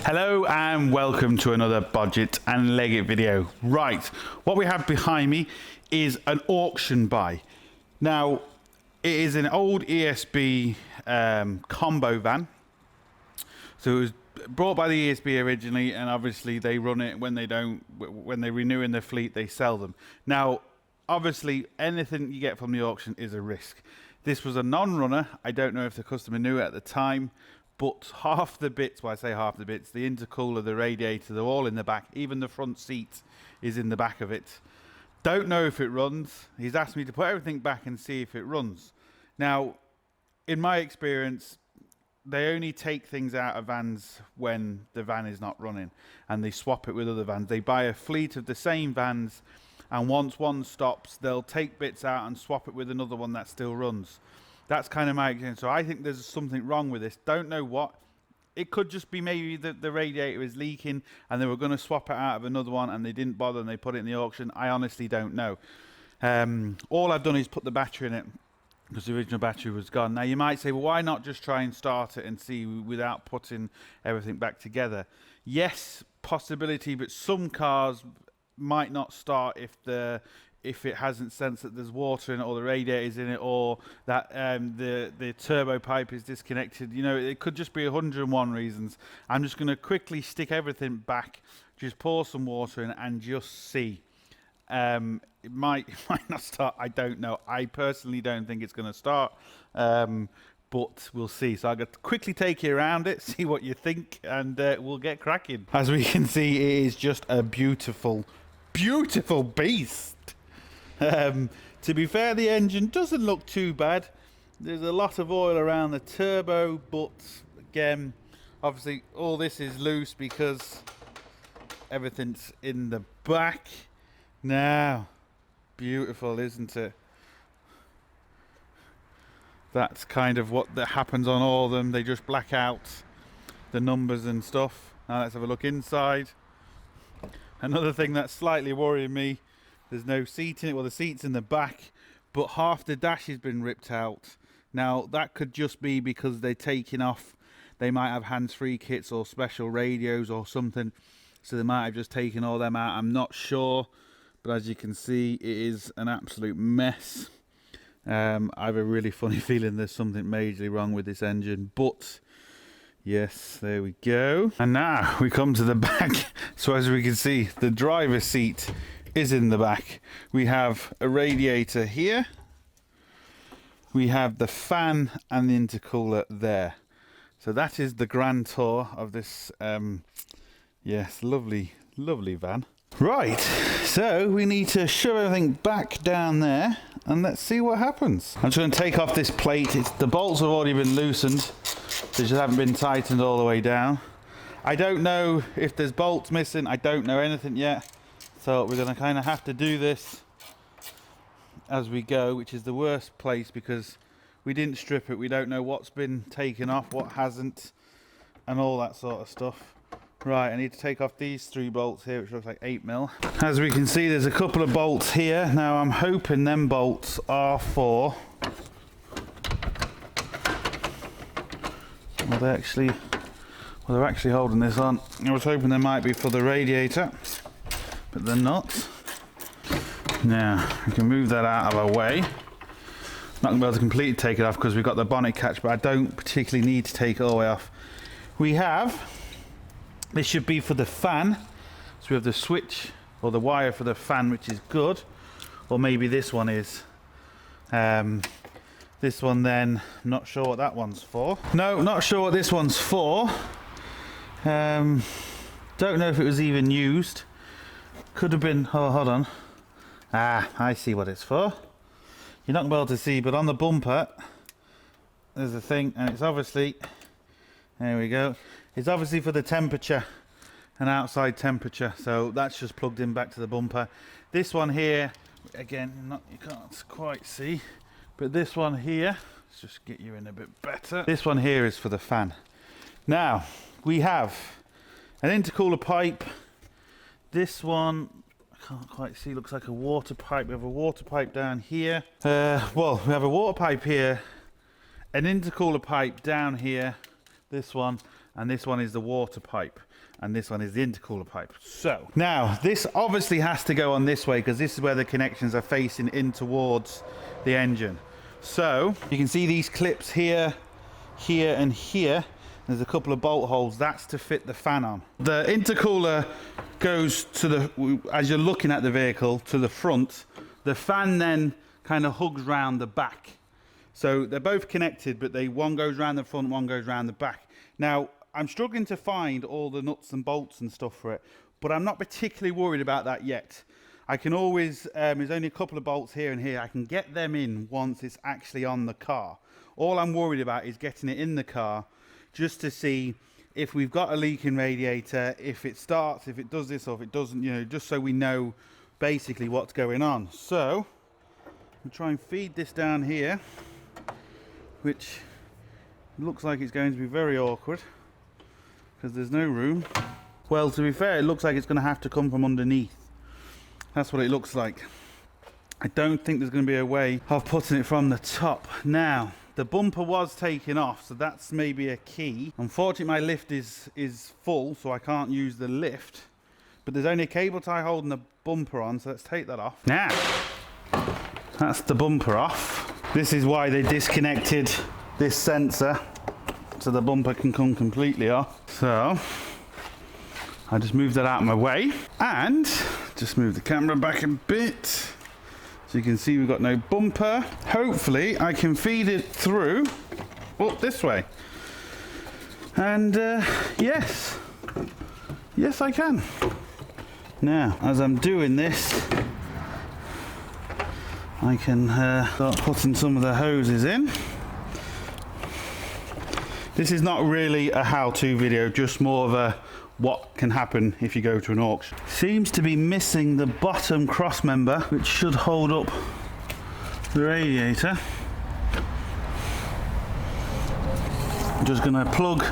Hello and welcome to another Bodgit and Leggit video. Right, what we have behind me is an auction buy. Now, it is an old ESB combo van. So it was brought by the ESB originally, and obviously they run it when they renew in their fleet, they sell them. Now, obviously anything you get from the auction is a risk. This was a non-runner. I don't know if the customer knew it at the time, but half the bits, well I say half the bits, the intercooler, the radiator, they're all in the back. Even the front seat is in the back of it. Don't know if it runs. He's asked me to put everything back and see if it runs. Now, in my experience, they only take things out of vans when the van is not running, and they swap it with other vans. They buy a fleet of the same vans, and once one stops, they'll take bits out and swap it with another one that still runs. That's kind of my experience. So I think there's something wrong with this. Don't know what. It could just be maybe the radiator is leaking and they were going to swap it out of another one and they didn't bother and they put it in the auction. I honestly don't know. All I've done is put the battery in it because the original battery was gone. Now you might say, well, why not just try and start it and see without putting everything back together? Yes, possibility, but some cars might not start if it hasn't sensed that there's water in it, or the radiator's in it, or that the turbo pipe is disconnected. You know, it could just be 101 reasons. I'm just going to quickly stick everything back, just pour some water in and just see. It might not start. I don't know. I personally don't think it's going to start, but we'll see. So I'm going to quickly take you around it, see what you think, and we'll get cracking. As we can see, it is just a beautiful, beautiful beast. To be fair, the engine doesn't look too bad. There's a lot of oil around the turbo, but again, obviously all this is loose because everything's in the back. Now, beautiful, isn't it? That's kind of what that happens on all of them. They just black out the numbers and stuff. Now let's have a look inside. Another thing that's slightly worrying me, there's no seat in it. Well, the seat's in the back, but half the dash has been ripped out. Now, that could just be because they're taking off. They might have hands-free kits or special radios or something, so they might have just taken all them out. I'm not sure, but as you can see, it is an absolute mess. I have a really funny feeling there's something majorly wrong with this engine, but yes, there we go. And now we come to the back. So as we can see, the driver's seat is in the back. We have a radiator here. We have the fan and the intercooler there. So that is the grand tour of this, yes, lovely, lovely van. Right, so we need to shove everything back down there and let's see what happens. I'm just going to take off this plate. The bolts have already been loosened. They just haven't been tightened all the way down. I don't know if there's bolts missing. I don't know anything yet. So we're going to kind of have to do this as we go, which is the worst place because we didn't strip it. We don't know what's been taken off, what hasn't, and all that sort of stuff. Right, I need to take off these 3 bolts here, which looks like 8mm. As we can see, there's a couple of bolts here. Now I'm hoping them bolts are for... Well, they're actually holding this on. I was hoping they might be for the radiator, but they're not. Now, we can move that out of our way. Not going to be able to completely take it off because we've got the bonnet catch, but I don't particularly need to take it all the way off. We have, this should be for the fan. So we have the switch or the wire for the fan, which is good. Or maybe this one is. This one then, not sure what that one's for. No, not sure what this one's for. Don't know if it was even used. Could have been, oh, hold on. Ah, I see what it's for. You're not going to be able to see, but on the bumper, there's a thing, and it's obviously, there we go. It's obviously for the temperature, and outside temperature. So that's just plugged in back to the bumper. This one here, again, you can't quite see, but this one here, let's just get you in a bit better. This one here is for the fan. Now, we have an intercooler pipe. This one, I can't quite see, looks like a water pipe. We have a water pipe down here. Well, we have a water pipe here, an intercooler pipe down here, this one, and this one is the water pipe, and this one is the intercooler pipe. So now this obviously has to go on this way because this is where the connections are facing in towards the engine. So you can see these clips here, here and here. There's a couple of bolt holes. That's to fit the fan on. The intercooler goes to the, as you're looking at the vehicle, to the front. The fan then kind of hugs round the back. So they're both connected, but one goes round the front, one goes round the back. Now, I'm struggling to find all the nuts and bolts and stuff for it, but I'm not particularly worried about that yet. I can always, there's only a couple of bolts here and here. I can get them in once it's actually on the car. All I'm worried about is getting it in the car just to see if we've got a leaking radiator, if it starts, if it does this or if it doesn't, you know, just so we know basically what's going on. So I'll try and feed this down here, which looks like it's going to be very awkward because there's no room. Well, to be fair, it looks like it's going to have to come from underneath. That's what it looks like. I don't think there's going to be a way of putting it from the top. Now, the bumper was taken off, so that's maybe a key. Unfortunately, my lift is full, so I can't use the lift. But there's only a cable tie holding the bumper on, so let's take that off. Now, that's the bumper off. This is why they disconnected this sensor, so the bumper can come completely off. So, I just moved that out of my way, and just move the camera back a bit. So you can see we've got no bumper. Hopefully I can feed it through this way. And yes I can. Now, as I'm doing this, I can start putting some of the hoses in. This is not really a how-to video, just more of a what can happen if you go to an auction. Seems to be missing the bottom cross member, which should hold up the radiator. I'm just going to plug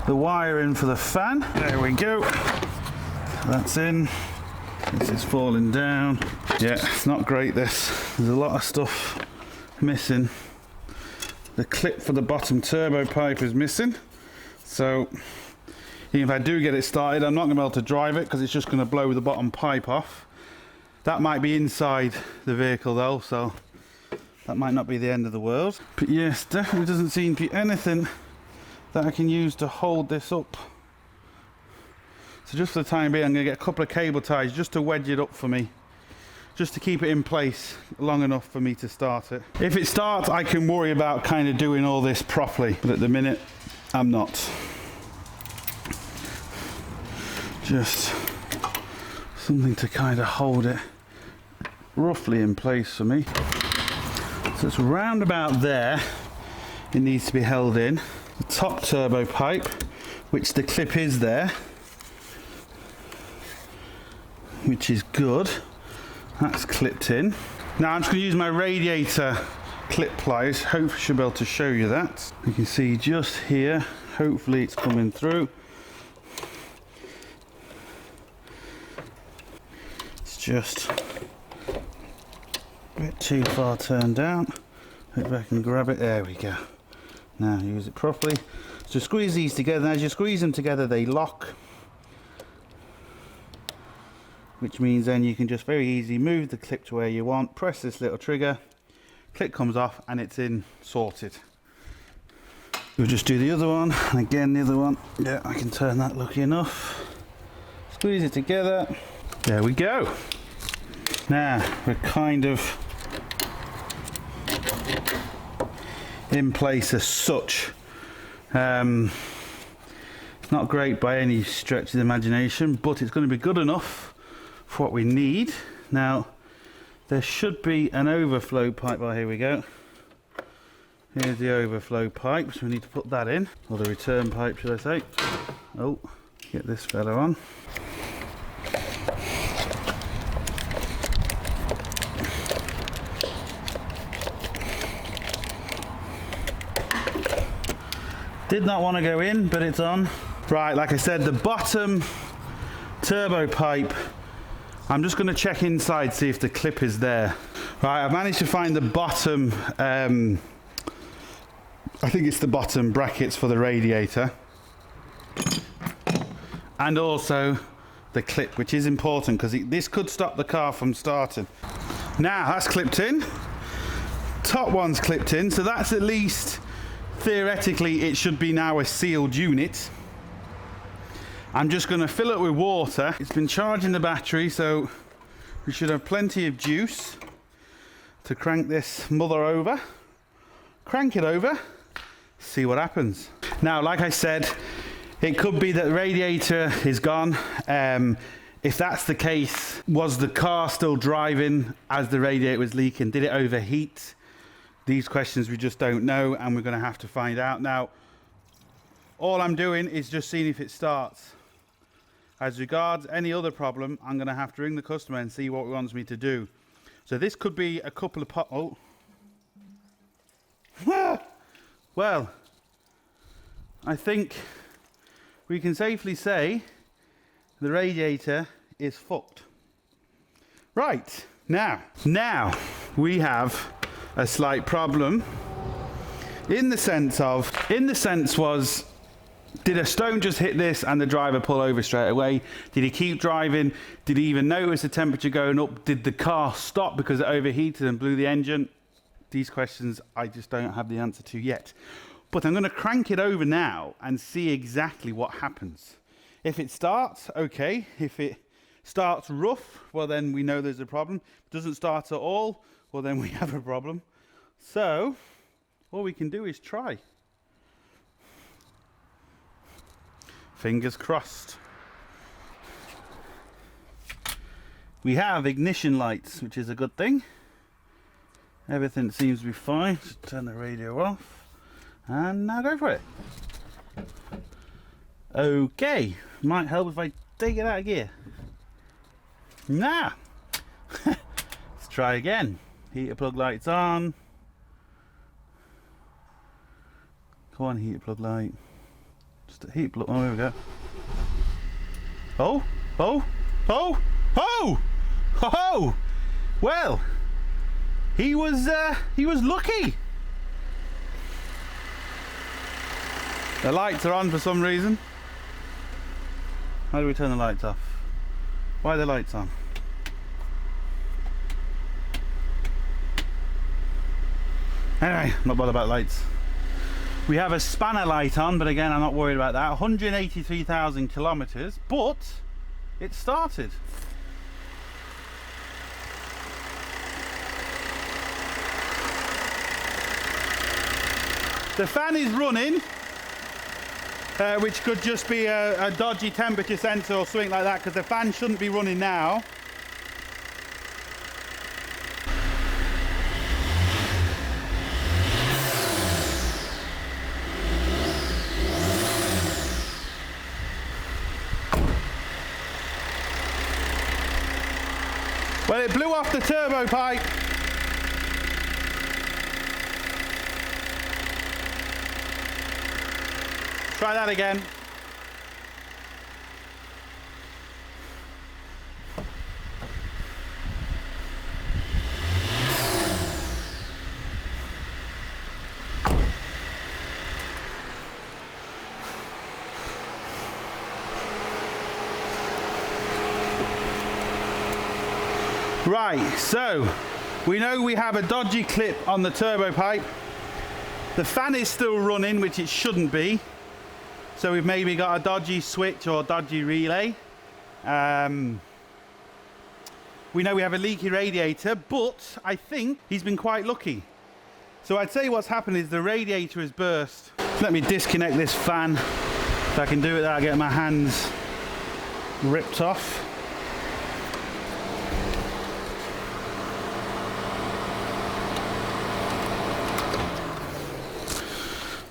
the wire in for the fan. There we go. That's in. This is falling down. Yeah, it's not great this. There's a lot of stuff missing. The clip for the bottom turbo pipe is missing. So even if I do get it started, I'm not going to be able to drive it because it's just going to blow the bottom pipe off. That might be inside the vehicle though, so that might not be the end of the world. But yes, definitely doesn't seem to be anything that I can use to hold this up. So just for the time being, I'm going to get a couple of cable ties just to wedge it up for me, just to keep it in place long enough for me to start it. If it starts, I can worry about kind of doing all this properly, but at the minute, I'm not. Just something to kind of hold it roughly in place for me. So it's round about there. It needs to be held in. The top turbo pipe, which the clip is there, which is good. That's clipped in. Now I'm just going to use my radiator clip pliers. Hopefully I should be able to show you that. You can see just here, hopefully it's coming through. Just a bit too far turned down. Hope I can grab it. There we go. Now use it properly. So squeeze these together, and as you squeeze them together they lock, which means then you can just very easily move the clip to where you want, press this little trigger, clip comes off and it's in sorted. We'll just do the other one, and again the other one. Yeah, I can turn that lucky enough. Squeeze it together. There we go. Now we're kind of in place as such. It's not great by any stretch of the imagination, but it's going to be good enough for what we need. Now there should be an overflow pipe. Oh, here we go. Here's the overflow pipe, so we need to put that in, or the return pipe should I say. Oh, get this fella on. Did not want to go in, but it's on. Right, like I said, the bottom turbo pipe, I'm just going to check inside, see if the clip is there. Right, I've managed to find the bottom I think it's the bottom brackets for the radiator. And also the clip, which is important because this could stop the car from starting. Now that's clipped in. Top one's clipped in, so that's at least, theoretically, it should be now a sealed unit. I'm just going to fill it with water. It's been charging the battery, so we should have plenty of juice to crank this mother over. Crank it over, see what happens. Now, like I said, it could be that the radiator is gone. If that's the case, was the car still driving as the radiator was leaking? Did it overheat? These questions we just don't know, and we're going to have to find out. Now, all I'm doing is just seeing if it starts. As regards any other problem, I'm going to have to ring the customer and see what he wants me to do. So this could be a couple of oh. Well, I think we can safely say the radiator is fucked. Right, now we have a slight problem in the sense was, did a stone just hit this and the driver pull over straight away? Did he keep driving? Did he even notice the temperature going up? Did the car stop because it overheated and blew the engine? These questions I just don't have the answer to yet. But I'm going to crank it over now and see exactly what happens. If it starts, okay. If it starts rough, well then we know there's a problem. If it doesn't start at all, well then we have a problem. So, all we can do is try. Fingers crossed. We have ignition lights, which is a good thing. Everything seems to be fine. Just turn the radio off. And now go for it. Okay. Might help if I take it out of gear. Now. Let's try again. Heater plug lights on. Come on, heater plug light. Just a heat plug. Oh, there we go. Oh, oh, oh, oh, oh. Well, he was lucky. The lights are on for some reason. How do we turn the lights off? Why are the lights on? Anyway, not bothered about lights. We have a spanner light on, but again, I'm not worried about that. 183,000 kilometers, but it started. The fan is running, which could just be a dodgy temperature sensor or something like that, because the fan shouldn't be running now. Well, it blew off the turbo pipe. Try that again. Right, so we know we have a dodgy clip on the turbo pipe. The fan is still running, which it shouldn't be. So we've maybe got a dodgy switch or dodgy relay. We know we have a leaky radiator, but I think he's been quite lucky. So I'd say what's happened is the radiator has burst. Let me disconnect this fan. If I can do it without getting my hands ripped off.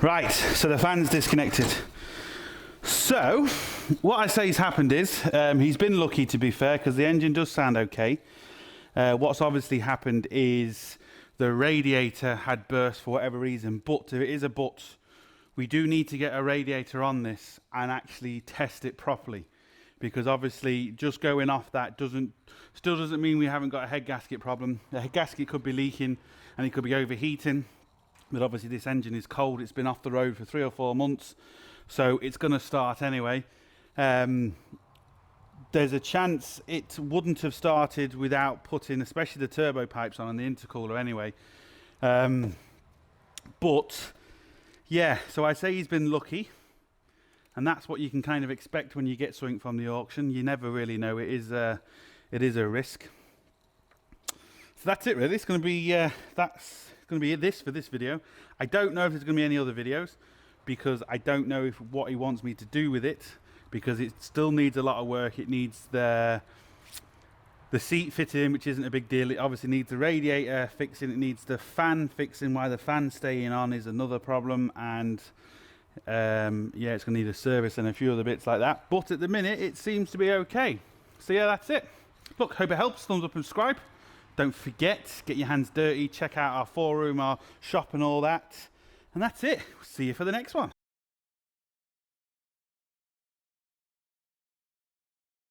Right, so the fan's disconnected. So, what I say has happened is, he's been lucky to be fair, because the engine does sound okay. What's obviously happened is the radiator had burst for whatever reason, but there is a but. We do need to get a radiator on this and actually test it properly, because obviously just going off that still doesn't mean we haven't got a head gasket problem. The head gasket could be leaking and it could be overheating. But obviously this engine is cold, it's been off the road for 3 or 4 months, so it's going to start anyway. There's a chance it wouldn't have started without putting especially the turbo pipes on and the intercooler anyway. But yeah, so I say he's been lucky, and that's what you can kind of expect when you get something from the auction. You never really know. It is a risk. So that's it really. It's going to be that's going to be this for this video. I don't know if there's going to be any other videos, because I don't know if what he wants me to do with it, because it still needs a lot of work. It needs the seat fitting, which isn't a big deal. It obviously needs the radiator fixing. It needs the fan fixing. Why the fan's staying on is another problem. And yeah, it's going to need a service and a few other bits like that. But at the minute, it seems to be okay. So yeah, that's it. Look, hope it helps. Thumbs up and subscribe. Don't forget, get your hands dirty. Check out our forum, our shop and all that. And that's it. See you for the next one.